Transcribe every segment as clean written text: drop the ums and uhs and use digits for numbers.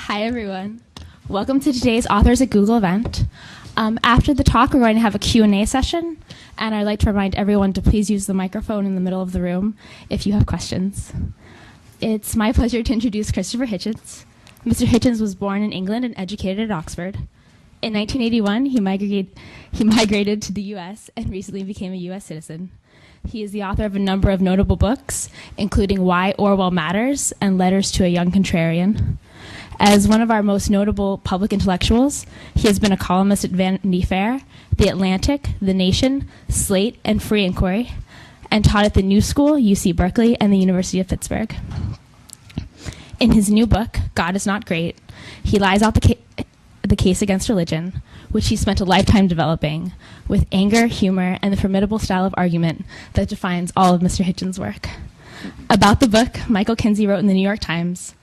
Hi, everyone. Welcome to today's Authors at Google event. After the talk, we're going to have a Q&A session, and I'd like to remind everyone to please use the microphone in the middle of the room if you have questions. It's my pleasure to introduce Christopher Hitchens. Mr. Hitchens was born in England and educated at Oxford. In 1981, he migrated to the U.S. and recently became a U.S. citizen. He is the author of a number of notable books, including Why Orwell Matters and Letters to a Young Contrarian. As one of our most notable public intellectuals, he has been a columnist at Vanity Fair, The Atlantic, The Nation, Slate, and Free Inquiry, and taught at the New School, UC Berkeley, and the University of Pittsburgh. In his new book, God is Not Great, he lays out the case against religion, which he spent a lifetime developing, with anger, humor, and the formidable style of argument that defines all of Mr. Hitchens' work. About the book, Michael Kinsey wrote in the New York Times,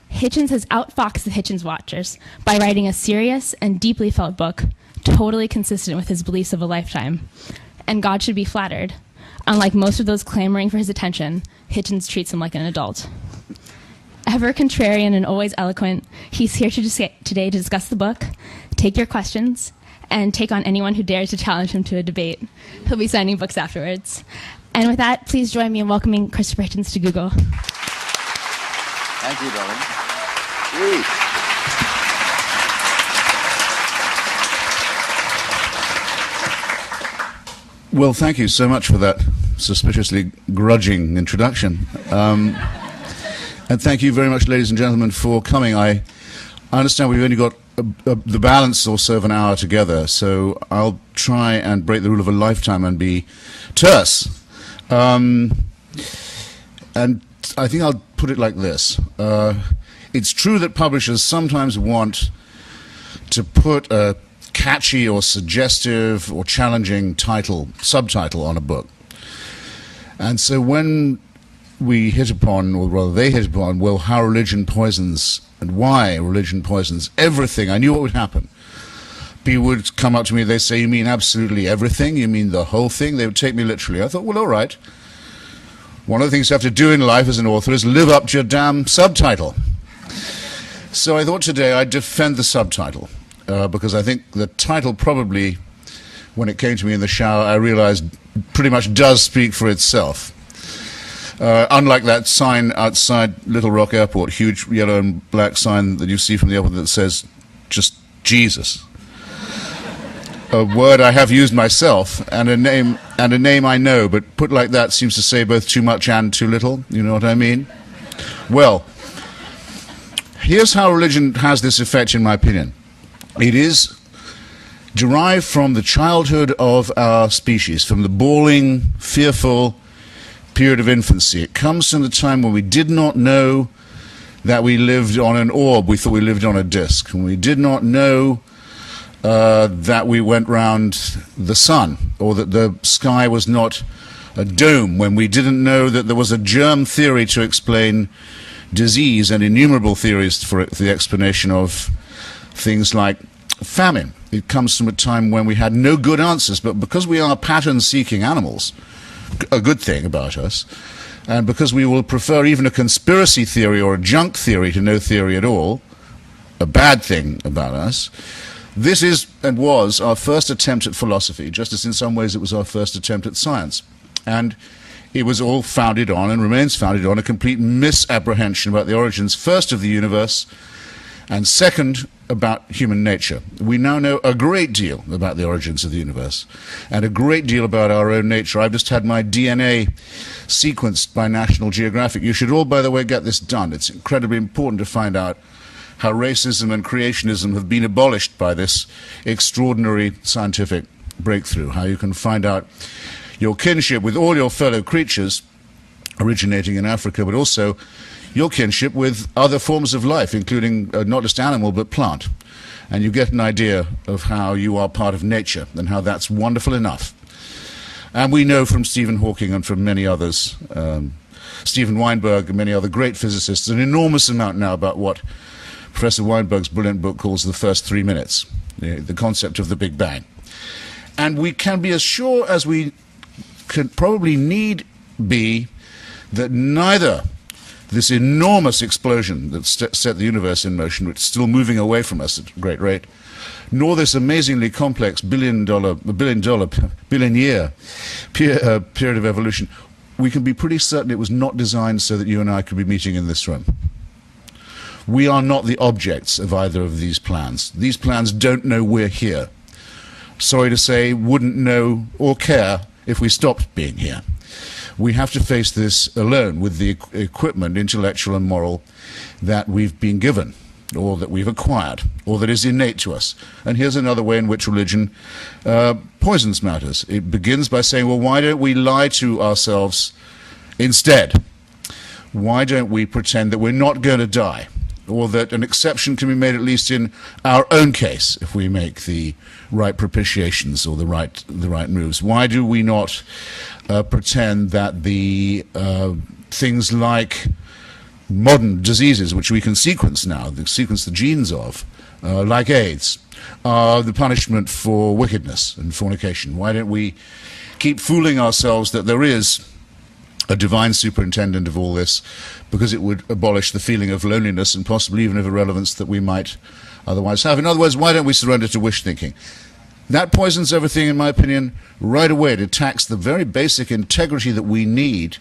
Hitchens has outfoxed the Hitchens watchers by writing a serious and deeply felt book, totally consistent with his beliefs of a lifetime. And God should be flattered. Unlike most of those clamoring for his attention, Hitchens treats him like an adult. Ever contrarian and always eloquent, he's here today to discuss the book, take your questions, and take on anyone who dares to challenge him to a debate. He'll be signing books afterwards. And with that, please join me in welcoming Christopher Hitchens to Google. Thank you, darling. Please. Well, thank you so much for that suspiciously grudging introduction. And thank you very much, ladies and gentlemen, for coming. I understand we've only got the balance or so of an hour together, so I'll try and break the rule of a lifetime and be terse. And I think I'll put it like this. It's true that publishers sometimes want to put a catchy or suggestive or challenging subtitle on a book. And so when we hit upon, or rather they hit upon, well, how religion poisons and why religion poisons everything, I knew what would happen. People would come up to me, they'd say, you mean absolutely everything? You mean the whole thing? They would take me literally. I thought, well, all right. One of the things you have to do in life as an author is live up to your damn subtitle. So I thought today I'd defend the subtitle, because I think the title probably, when it came to me in the shower, I realized pretty much does speak for itself. Unlike that sign outside Little Rock Airport, huge yellow and black sign that you see from the airport that says just Jesus. A word I have used myself, and a name I know, but put like that seems to say both too much and too little. You know what I mean? Well, here's how religion has this effect, in my opinion. It is derived from the childhood of our species, from the bawling, fearful period of infancy. It comes from the time when we did not know that we lived on an orb. We thought we lived on a disk. And we did not know that we went round the sun, or that the sky was not a dome, when we didn't know that there was a germ theory to explain disease and innumerable theories for the explanation of things like famine. It comes from a time when we had no good answers, but because we are pattern-seeking animals, a good thing about us, and because we will prefer even a conspiracy theory or a junk theory to no theory at all, a bad thing about us, this is and was our first attempt at philosophy, just as in some ways it was our first attempt at science. And it was all founded on, and remains founded on, a complete misapprehension about the origins, first of the universe, and second, about human nature. We now know a great deal about the origins of the universe, and a great deal about our own nature. I've just had my DNA sequenced by National Geographic. You should all, by the way, get this done. It's incredibly important to find out how racism and creationism have been abolished by this extraordinary scientific breakthrough, how you can find out your kinship with all your fellow creatures originating in Africa, but also your kinship with other forms of life, including not just animal, but plant. And you get an idea of how you are part of nature and how that's wonderful enough. And we know from Stephen Hawking and from many others, Stephen Weinberg and many other great physicists, an enormous amount now about what Professor Weinberg's brilliant book calls the first 3 minutes, the concept of the Big Bang. And we can be as sure as we could probably need be that neither this enormous explosion that set the universe in motion, which is still moving away from us at a great rate, nor this amazingly complex billion year period of evolution, we can be pretty certain it was not designed so that you and I could be meeting in this room. We are not the objects of either of these plans. These plans don't know we're here. Sorry to say, wouldn't know or care if we stopped being here. We have to face this alone with the equipment, intellectual and moral, that we've been given, or that we've acquired, or that is innate to us. And here's another way in which religion poisons matters. It begins by saying, well, why don't we lie to ourselves instead? Why don't we pretend that we're not going to die, or that an exception can be made at least in our own case if we make the right propitiations or the right moves? Why do we not pretend that the things like modern diseases, which we can sequence now, sequence the genes of, like AIDS, are the punishment for wickedness and fornication? Why don't we keep fooling ourselves that there is a divine superintendent of all this, because it would abolish the feeling of loneliness and possibly even of irrelevance that we might otherwise have? In other words, why don't we surrender to wish thinking? That poisons everything, in my opinion, right away. It attacks the very basic integrity that we need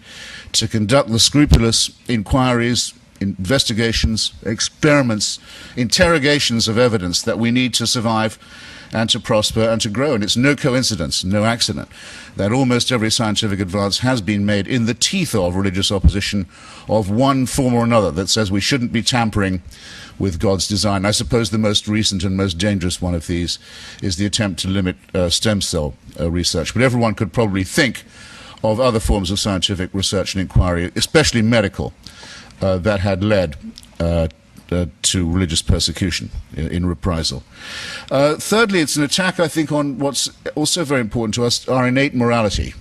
to conduct the scrupulous inquiries, investigations, experiments, interrogations of evidence that we need to survive and to prosper and to grow. And it's no coincidence, no accident, that almost every scientific advance has been made in the teeth of religious opposition of one form or another that says we shouldn't be tampering with God's design. I suppose the most recent and most dangerous one of these is the attempt to limit stem cell research. But everyone could probably think of other forms of scientific research and inquiry, especially medical, that had led to religious persecution in reprisal. Thirdly, it's an attack, I think, on what's also very important to us, our innate morality.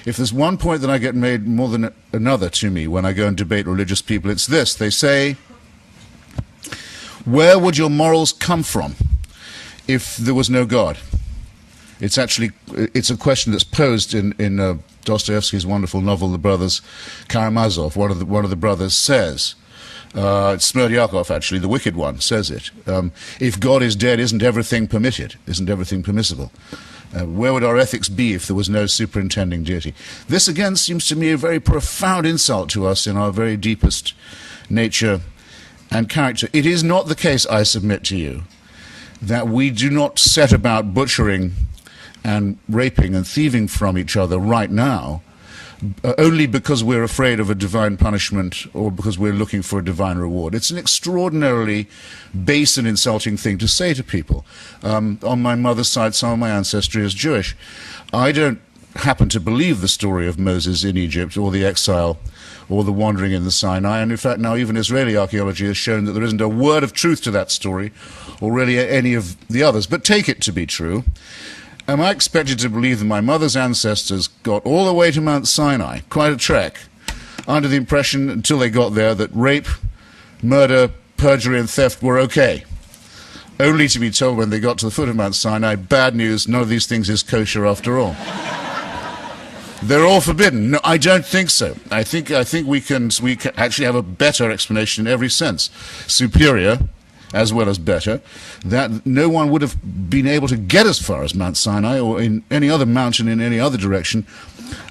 If there's one point that I get made more than another to me when I go and debate religious people, it's this. They say, where would your morals come from if there was no God? It's a question that's posed in Dostoevsky's wonderful novel, The Brothers Karamazov. One of the brothers says, it's Smerdyakov, actually, the wicked one, says it. If God is dead, isn't everything permitted? Isn't everything permissible? Where would our ethics be if there was no superintending deity? This, again, seems to me a very profound insult to us in our very deepest nature and character. It is not the case, I submit to you, that we do not set about butchering and raping and thieving from each other right now, only because we're afraid of a divine punishment or because we're looking for a divine reward. It's an extraordinarily base and insulting thing to say to people. On my mother's side, some of my ancestry is Jewish. I don't happen to believe the story of Moses in Egypt or the exile or the wandering in the Sinai, and in fact now even Israeli archaeology has shown that there isn't a word of truth to that story, or really any of the others. But take it to be true. Am I expected to believe that my mother's ancestors got all the way to Mount Sinai, quite a trek, under the impression, until they got there, that rape, murder, perjury and theft were okay, only to be told when they got to the foot of Mount Sinai, bad news, none of these things is kosher after all? They're all forbidden. No, I don't think so. I think we can actually have a better explanation in every sense, superior as well as better, that no one would have been able to get as far as Mount Sinai or in any other mountain in any other direction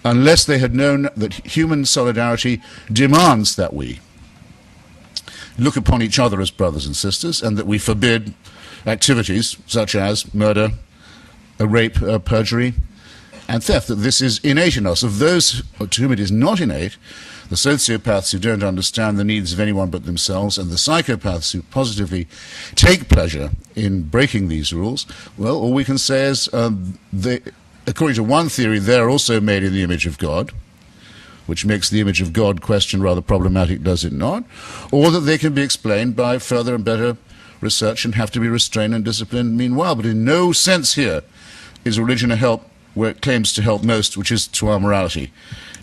unless they had known that human solidarity demands that we look upon each other as brothers and sisters, and that we forbid activities such as murder, rape, perjury, and theft, that this is innate in us. Of those to whom it is not innate, the sociopaths who don't understand the needs of anyone but themselves, and the psychopaths who positively take pleasure in breaking these rules, well, all we can say is, according to one theory, they're also made in the image of God, which makes the image of God question rather problematic, does it not? Or that they can be explained by further and better research and have to be restrained and disciplined meanwhile. But in no sense here is religion a help where it claims to help most, which is to our morality,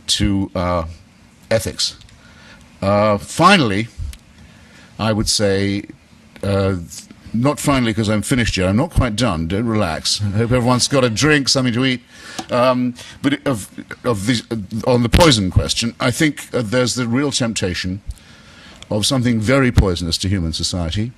to ethics. Finally, I would say, not finally because I'm finished yet, I'm not quite done, don't relax. I hope everyone's got a drink, something to eat. But on the poison question, I think there's the real temptation of something very poisonous to human society.